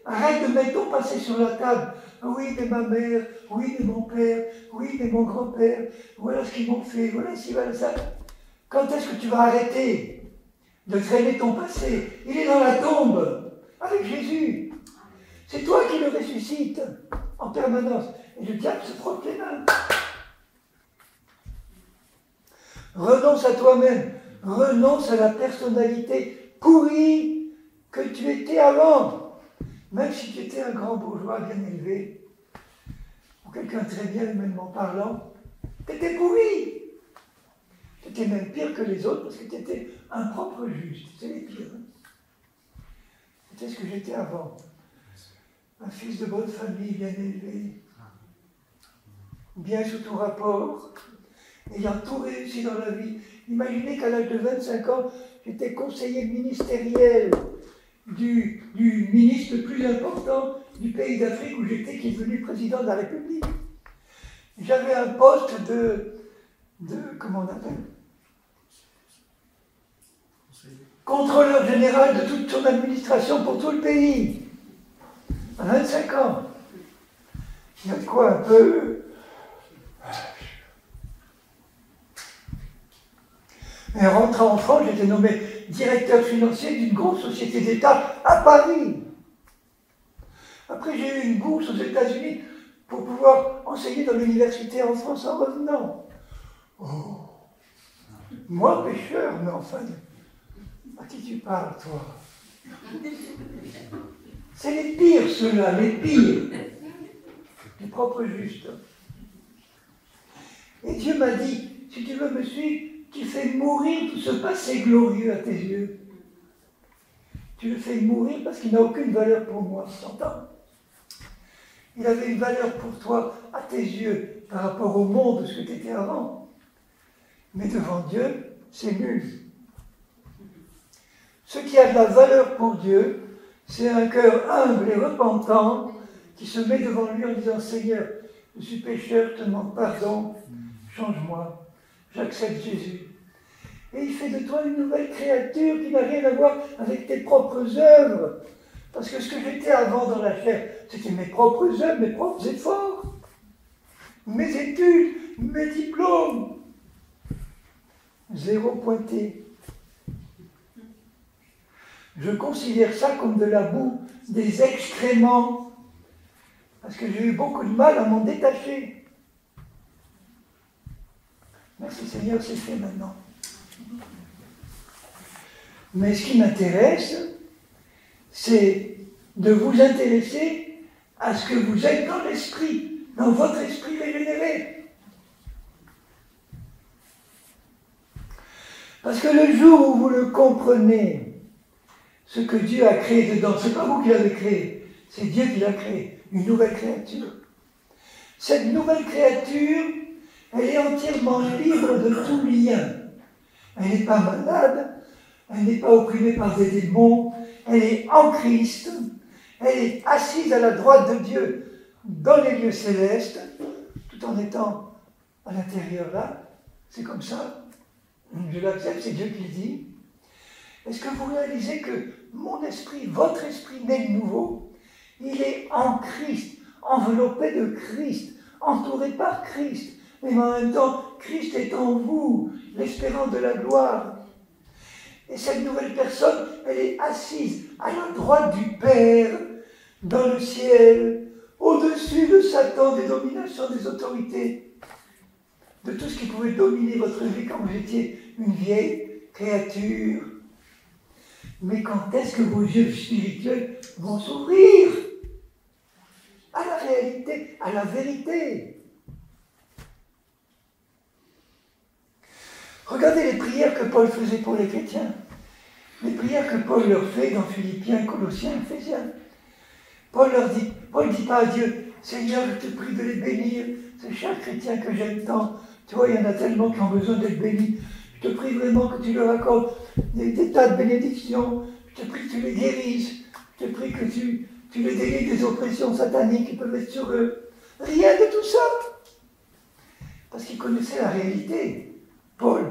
Arrête de mettre ton passé sur la table. Oui, mais ma mère, oui, mais mon père, oui, mais mon grand-père, voilà ce qu'ils m'ont fait, voilà ci, voilà ça. Quand est-ce que tu vas arrêter de traîner ton passé? Il est dans la tombe. avec Jésus. C'est toi qui le ressuscites en permanence. Et le diable se frotte les mains. Renonce à toi-même. Renonce à la personnalité pourrie que tu étais avant. Même si tu étais un grand bourgeois bien élevé, ou quelqu'un très bien humainement parlant, tu étais pourri. Tu étais même pire que les autres parce que tu étais un propre juste. C'est les pires. C'était ce que j'étais avant. Un fils de bonne famille, bien élevé, bien sous tout rapport, ayant tout réussi dans la vie. Imaginez qu'à l'âge de 25 ans, j'étais conseiller ministériel du ministre le plus important du pays d'Afrique où j'étais, qui est devenu président de la République. J'avais un poste de comment on appelle, contrôleur général de toute son administration pour tout le pays. À 25 ans. Il y a de quoi un peu. Et en rentrant en France, j'étais nommé directeur financier d'une grosse société d'État à Paris. Après, j'ai eu une bourse aux États-Unis pour pouvoir enseigner dans l'université en France en revenant. Oh, moi, pêcheur, mais enfin, à qui tu parles, toi? C'est les pires, ceux-là, les pires. Les propres justes. Et Dieu m'a dit, si tu veux me suivre, tu fais mourir tout ce passé glorieux à tes yeux. Tu le fais mourir parce qu'il n'a aucune valeur pour moi, t'entends? Il avait une valeur pour toi à tes yeux par rapport au monde de ce que tu étais avant. Mais devant Dieu, c'est nul. Ce qui a de la valeur pour Dieu, c'est un cœur humble et repentant qui se met devant lui en disant « Seigneur, je suis pécheur, je te demande pardon, change-moi, j'accepte Jésus. » Et il fait de toi une nouvelle créature qui n'a rien à voir avec tes propres œuvres. Parce que ce que j'étais avant dans la chair, c'était mes propres œuvres, mes propres efforts, mes études, mes diplômes. Zéro pointé. Je considère ça comme de la boue, des excréments, parce que j'ai eu beaucoup de mal à m'en détacher. Merci Seigneur, c'est fait maintenant. Mais ce qui m'intéresse, c'est de vous intéresser à ce que vous êtes dans l'esprit, dans votre esprit régénéré. Parce que le jour où vous le comprenez, ce que Dieu a créé dedans, c'est pas vous qui l'avez créé, c'est Dieu qui l'a créé, une nouvelle créature. Cette nouvelle créature, elle est entièrement libre de tout lien. Elle n'est pas malade, elle n'est pas opprimée par des démons, elle est en Christ, elle est assise à la droite de Dieu dans les lieux célestes, tout en étant à l'intérieur là. C'est comme ça. Je l'accepte, c'est Dieu qui le dit. Est-ce que vous réalisez que mon esprit, votre esprit né de nouveau, il est en Christ, enveloppé de Christ, entouré par Christ, mais en même temps, Christ est en vous, l'espérance de la gloire. Et cette nouvelle personne, elle est assise à la droite du Père, dans le ciel, au-dessus de Satan, des dominations, des autorités, de tout ce qui pouvait dominer votre vie quand vous étiez une vieille créature. Mais quand est-ce que vos yeux spirituels vont s'ouvrir à la réalité, à la vérité? Regardez les prières que Paul faisait pour les chrétiens. Les prières que Paul leur fait dans Philippiens, Colossiens, Éphésiens. Paul dit pas à Dieu, Seigneur, je te prie de les bénir, ces chers chrétiens que j'aime tant. Tu vois, il y en a tellement qui ont besoin d'être bénis. Je te prie vraiment que tu leur accordes des tas de bénédictions. Je te prie que tu les guérisses. Je te prie que tu les délivres des oppressions sataniques qui peuvent être sur eux. Rien de tout ça. Parce qu'il connaissait la réalité, Paul.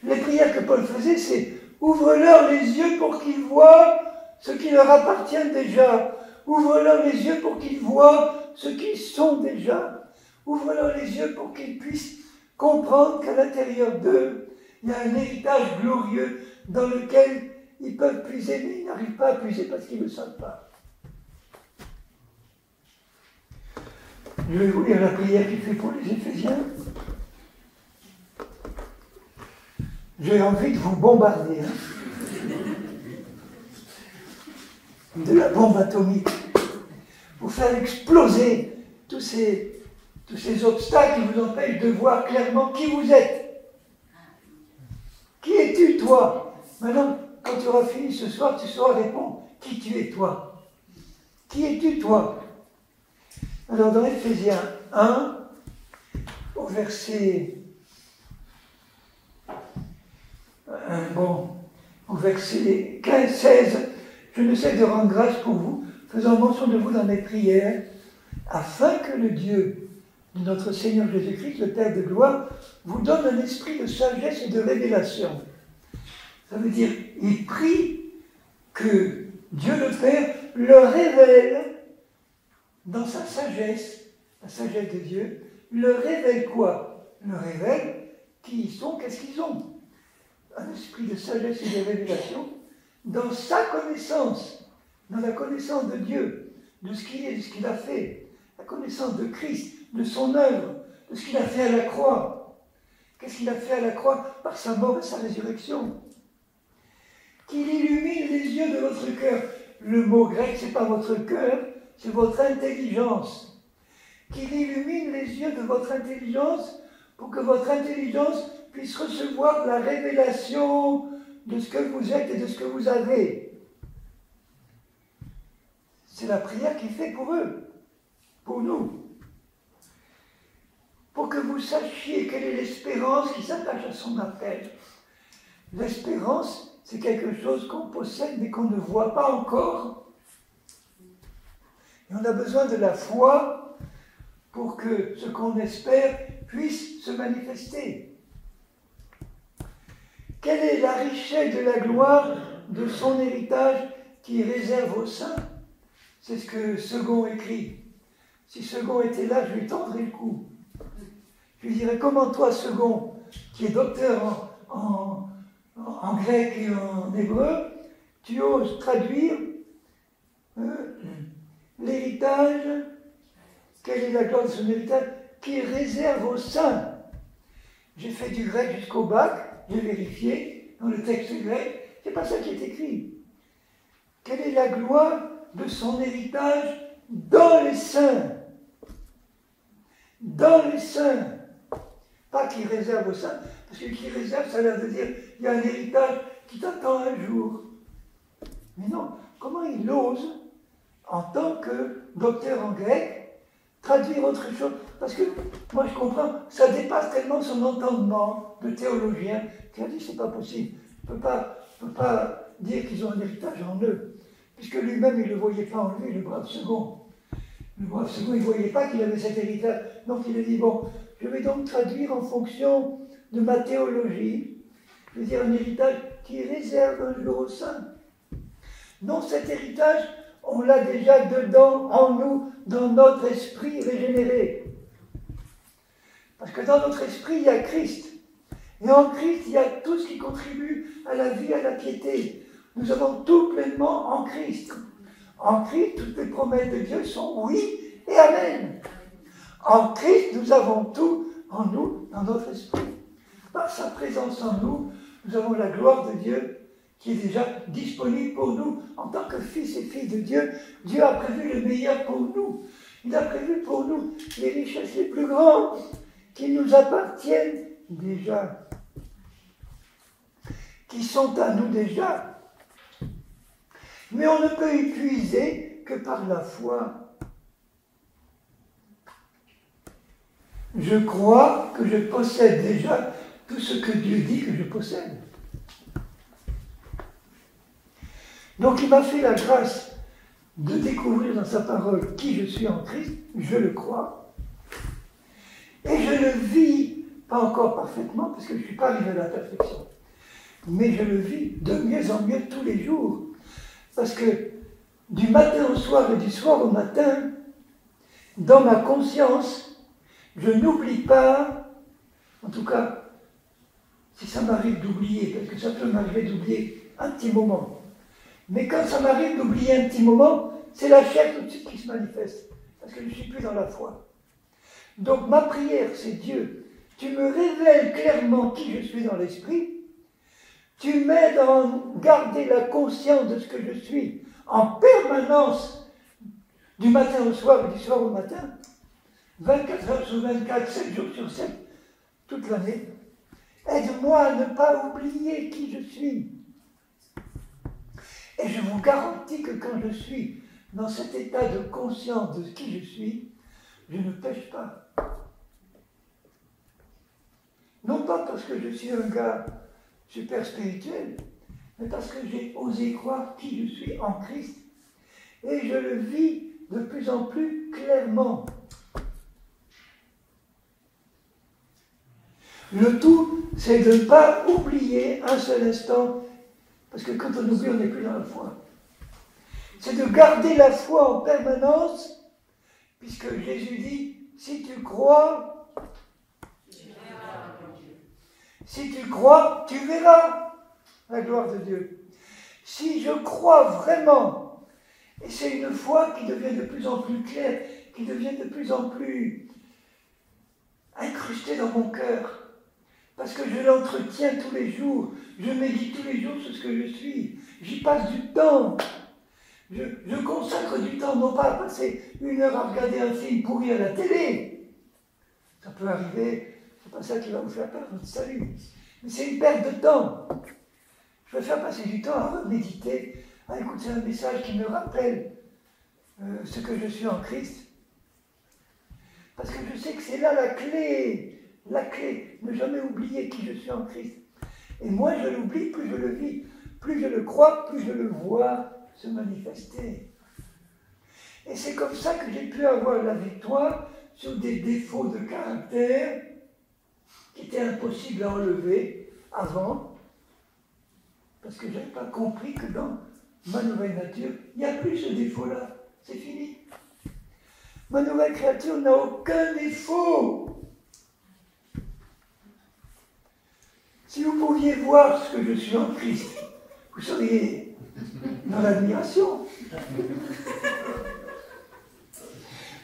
Les prières que Paul faisait, c'est ouvre-leur les yeux pour qu'ils voient ce qui leur appartient déjà. Ouvre-leur les yeux pour qu'ils voient ce qu'ils sont déjà. Ouvre-leur les yeux pour qu'ils puissent comprendre qu'à l'intérieur d'eux, il y a un héritage glorieux dans lequel ils peuvent puiser, mais ils n'arrivent pas à puiser parce qu'ils ne le savent pas. Je vais vous lire la prière qu'il fait pour les Éphésiens. J'ai envie de vous bombarder. De la bombe atomique. Vous faire exploser tous ces obstacles qui vous empêchent de voir clairement qui vous êtes. Qui es-tu, toi? Maintenant, quand tu auras fini ce soir, tu sauras répondre. Qui tu es, toi? Qui es-tu, toi? Alors, dans Éphésiens 1, au verset... au verset 15-16, je ne sais de rendre grâce pour vous, faisant mention de vous dans mes prières, afin que le Dieu de notre Seigneur Jésus-Christ, le Père de gloire, vous donne un esprit de sagesse et de révélation. Ça veut dire, il prie que Dieu le Père le révèle dans sa sagesse, la sagesse de Dieu, le révèle quoi? Le révèle qui ils sont, qu'est-ce qu'ils ont? Un esprit de sagesse et de révélation dans sa connaissance, dans la connaissance de Dieu, de ce qu'il est, de ce qu'il a fait, la connaissance de Christ, de son œuvre, de ce qu'il a fait à la croix. Qu'est-ce qu'il a fait à la croix? Par sa mort et sa résurrection. Qu'il illumine les yeux de votre cœur. Le mot grec, ce n'est pas votre cœur, c'est votre intelligence. Qu'il illumine les yeux de votre intelligence pour que votre intelligence puisse recevoir la révélation de ce que vous êtes et de ce que vous avez. C'est la prière qu'il fait pour eux, pour nous. Pour que vous sachiez quelle est l'espérance qui s'attache à son appel. L'espérance, c'est quelque chose qu'on possède mais qu'on ne voit pas encore. Et on a besoin de la foi pour que ce qu'on espère puisse se manifester. Quelle est la richesse de la gloire de son héritage qui réserve aux saints? C'est ce que Second écrit. Si Second était là, je lui tendrais le cou. Je lui dirais, comment toi, Second, qui est docteur en grec et en hébreu, tu oses traduire l'héritage, quelle est la gloire de son héritage, qui réserve aux saints? J'ai fait du grec jusqu'au bac, j'ai vérifié dans le texte grec, c'est pas ça qui est écrit. Quelle est la gloire de son héritage dans les saints? Dans les saints. Pas qui réserve aux saints, parce que qui réserve, ça a l'air de dire, il y a un héritage qui t'attend un jour. Mais non, comment il ose, en tant que docteur en grec, traduire autre chose? Parce que, moi je comprends, ça dépasse tellement son entendement de théologien, qu'il a dit, c'est pas possible. On ne peut pas dire qu'ils ont un héritage en eux. Puisque lui-même, il ne le voyait pas en lui, le brave Second. Le brave Second, il ne voyait pas qu'il avait cet héritage. Donc il a dit, bon, je vais donc traduire en fonction de ma théologie, je veux dire un héritage qui réserve un jour aux saints. Non, cet héritage, on l'a déjà dedans, en nous, dans notre esprit régénéré. Parce que dans notre esprit, il y a Christ. Et en Christ, il y a tout ce qui contribue à la vie, à la piété. Nous avons tout pleinement en Christ. En Christ, toutes les promesses de Dieu sont oui et amen. En Christ, nous avons tout en nous, dans notre esprit. Par sa présence en nous, nous avons la gloire de Dieu qui est déjà disponible pour nous. En tant que fils et filles de Dieu, Dieu a prévu le meilleur pour nous. Il a prévu pour nous les richesses les plus grandes qui nous appartiennent déjà, qui sont à nous déjà. Mais on ne peut y puiser que par la foi. Je crois que je possède déjà tout ce que Dieu dit que je possède. Donc il m'a fait la grâce de découvrir dans sa parole qui je suis en Christ, je le crois, et je le vis, pas encore parfaitement, parce que je ne suis pas arrivé à la perfection, mais je le vis de mieux en mieux tous les jours, parce que du matin au soir et du soir au matin, dans ma conscience, je n'oublie pas, en tout cas, si ça m'arrive d'oublier, parce que ça peut m'arriver d'oublier un petit moment. Mais quand ça m'arrive d'oublier un petit moment, c'est la chair tout de suite qui se manifeste, parce que je ne suis plus dans la foi. Donc ma prière, c'est Dieu, tu me révèles clairement qui je suis dans l'esprit, tu m'aides à garder la conscience de ce que je suis en permanence, du matin au soir et du soir au matin, 24 heures sur 24, 7 jours sur 7, toute l'année. Aide-moi à ne pas oublier qui je suis. Et je vous garantis que quand je suis dans cet état de conscience de qui je suis, je ne pêche pas. Non pas parce que je suis un gars super spirituel, mais parce que j'ai osé croire qui je suis en Christ. Et je le vis de plus en plus clairement. Le tout, c'est de ne pas oublier un seul instant, parce que quand on oublie, on n'est plus dans la foi. C'est de garder la foi en permanence, puisque Jésus dit, si tu crois, si tu crois, tu verras la gloire de Dieu. Si je crois vraiment, et c'est une foi qui devient de plus en plus claire, qui devient de plus en plus incrustée dans mon cœur, parce que je l'entretiens tous les jours, je médite tous les jours sur ce que je suis, j'y passe du temps, je consacre du temps, non pas à passer 1 heure à regarder un film pourri à la télé, ça peut arriver, c'est pas ça qui va vous faire perdre votre salut, mais c'est une perte de temps. Je préfère passer du temps à méditer, à écouter un message qui me rappelle ce que je suis en Christ, parce que je sais que c'est là la clé, ne jamais oublier qui je suis en Christ. Et moins je l'oublie, plus je le vis, plus je le crois, plus je le vois se manifester. Et c'est comme ça que j'ai pu avoir la victoire sur des défauts de caractère qui étaient impossibles à enlever avant, parce que je n'avais pas compris que dans ma nouvelle nature, il n'y a plus ce défaut-là, c'est fini. Ma nouvelle créature n'a aucun défaut. Si vous pouviez voir ce que je suis en Christ, vous seriez dans l'admiration.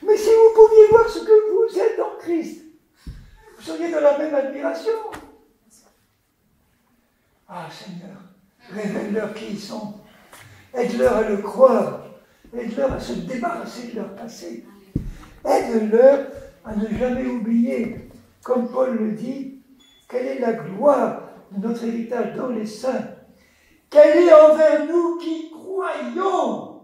Mais si vous pouviez voir ce que vous êtes en Christ, vous seriez dans la même admiration. Ah Seigneur, révèle-leur qui ils sont. Aide-leur à le croire. Aide-leur à se débarrasser de leur passé. Aide-leur à ne jamais oublier, comme Paul le dit, quelle est la gloire de notre héritage dans les saints. Quelle est envers nous qui croyons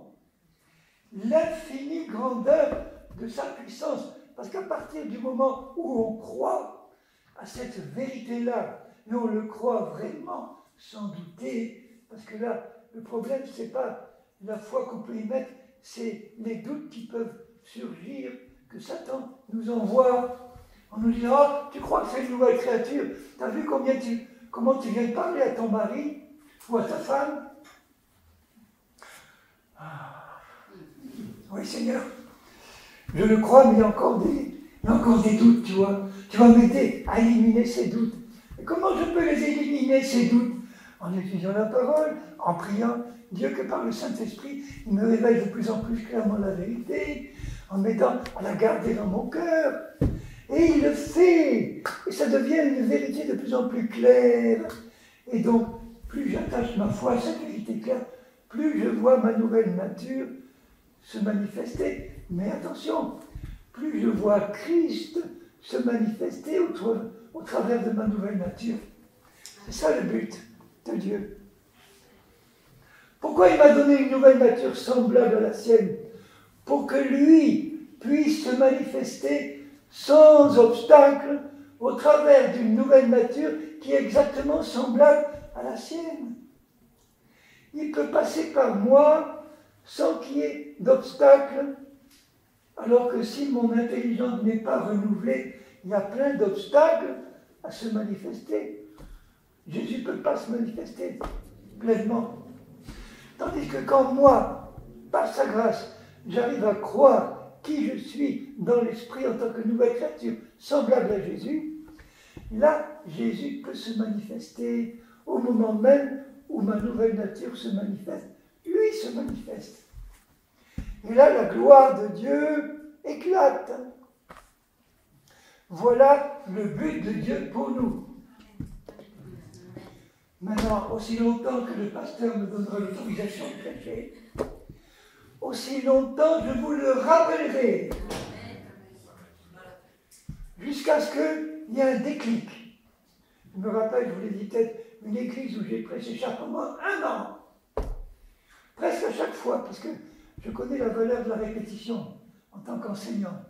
l'infinie grandeur de sa puissance. Parce qu'à partir du moment où on croit à cette vérité-là, et on le croit vraiment, sans douter, parce que là, le problème, ce n'est pas la foi qu'on peut y mettre, c'est les doutes qui peuvent surgir, que Satan nous envoie. On nous dit, oh, tu crois que c'est une nouvelle créature? Tu as vu comment tu viens de parler à ton mari ou à ta femme? Oui, Seigneur, je le crois, mais il y a encore des doutes, tu vois. Tu vas m'aider à éliminer ces doutes. Et comment je peux les éliminer, ces doutes? En étudiant la parole, en priant Dieu que par le Saint-Esprit, il me révèle de plus en plus clairement la vérité, en m'aidant à la garder dans mon cœur. Et il le fait. Et ça devient une vérité de plus en plus claire. Et donc, plus j'attache ma foi à cette vérité claire, plus je vois ma nouvelle nature se manifester. Mais attention, plus je vois Christ se manifester au travers de ma nouvelle nature. C'est ça le but de Dieu. Pourquoi il m'a donné une nouvelle nature semblable à la sienne? Pour que lui puisse se manifester sans obstacle au travers d'une nouvelle nature qui est exactement semblable à la sienne. Il peut passer par moi sans qu'il y ait d'obstacle, alors que si mon intelligence n'est pas renouvelée, il y a plein d'obstacles à se manifester. Jésus ne peut pas se manifester pleinement. Tandis que quand moi, par sa grâce, j'arrive à croire qui je suis dans l'esprit en tant que nouvelle créature, semblable à Jésus, là, Jésus peut se manifester au moment même où ma nouvelle nature se manifeste. Lui se manifeste. Et là, la gloire de Dieu éclate. Voilà le but de Dieu pour nous. Maintenant, aussi longtemps que le pasteur me donnera l'autorisation de prêcher, aussi longtemps je vous le rappellerai. Jusqu'à ce qu'il y ait un déclic. Je me rappelle, je vous l'ai dit peut-être, une église où j'ai prêché chaque moment 1 an. Presque à chaque fois, parce que je connais la valeur de la répétition en tant qu'enseignant.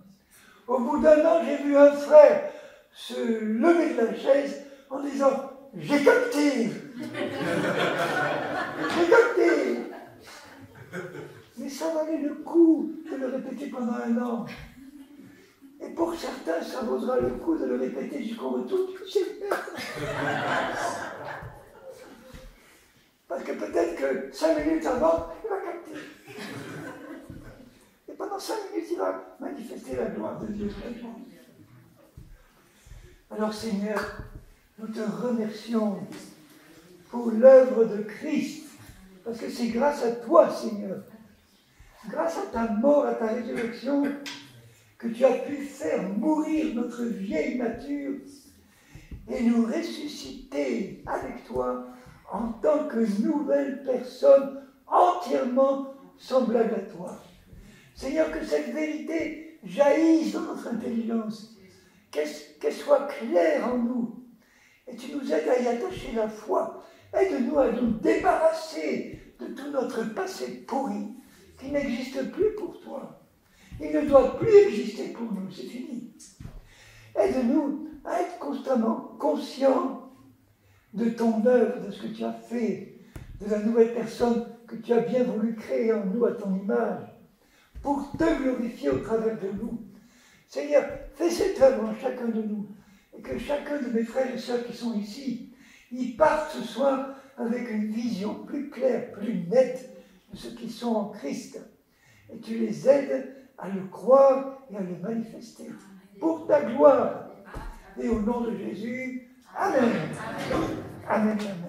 Au bout d'1 an, j'ai vu un frère se lever de la chaise en disant « J'ai capté !» J'ai capté ! Mais ça valait le coup de le répéter pendant 1 an. Et pour certains, ça vaudra le coup de le répéter jusqu'au retour du Seigneur. Parce que peut-être que 5 minutes avant, il va capter. Et pendant 5 minutes, il va manifester la gloire de Dieu. Alors Seigneur, nous te remercions pour l'œuvre de Christ. Parce que c'est grâce à toi, Seigneur, grâce à ta mort, à ta résurrection, que tu as pu faire mourir notre vieille nature et nous ressusciter avec toi en tant que nouvelle personne entièrement semblable à toi. Seigneur, que cette vérité jaillisse dans notre intelligence, qu'elle soit claire en nous, et tu nous aides à y attacher la foi. Aide-nous à nous débarrasser de tout notre passé pourri, qui n'existe plus pour toi. Il ne doit plus exister pour nous, c'est fini. Aide-nous à être constamment conscients de ton œuvre, de ce que tu as fait, de la nouvelle personne que tu as bien voulu créer en nous à ton image, pour te glorifier au travers de nous. Seigneur, fais cette œuvre en chacun de nous, et que chacun de mes frères et sœurs qui sont ici, ils partent ce soir avec une vision plus claire, plus nette de ce qu'ils sont en Christ. Et tu les aides à le croire et à le manifester pour ta gloire. Et au nom de Jésus, Amen. Amen. Amen.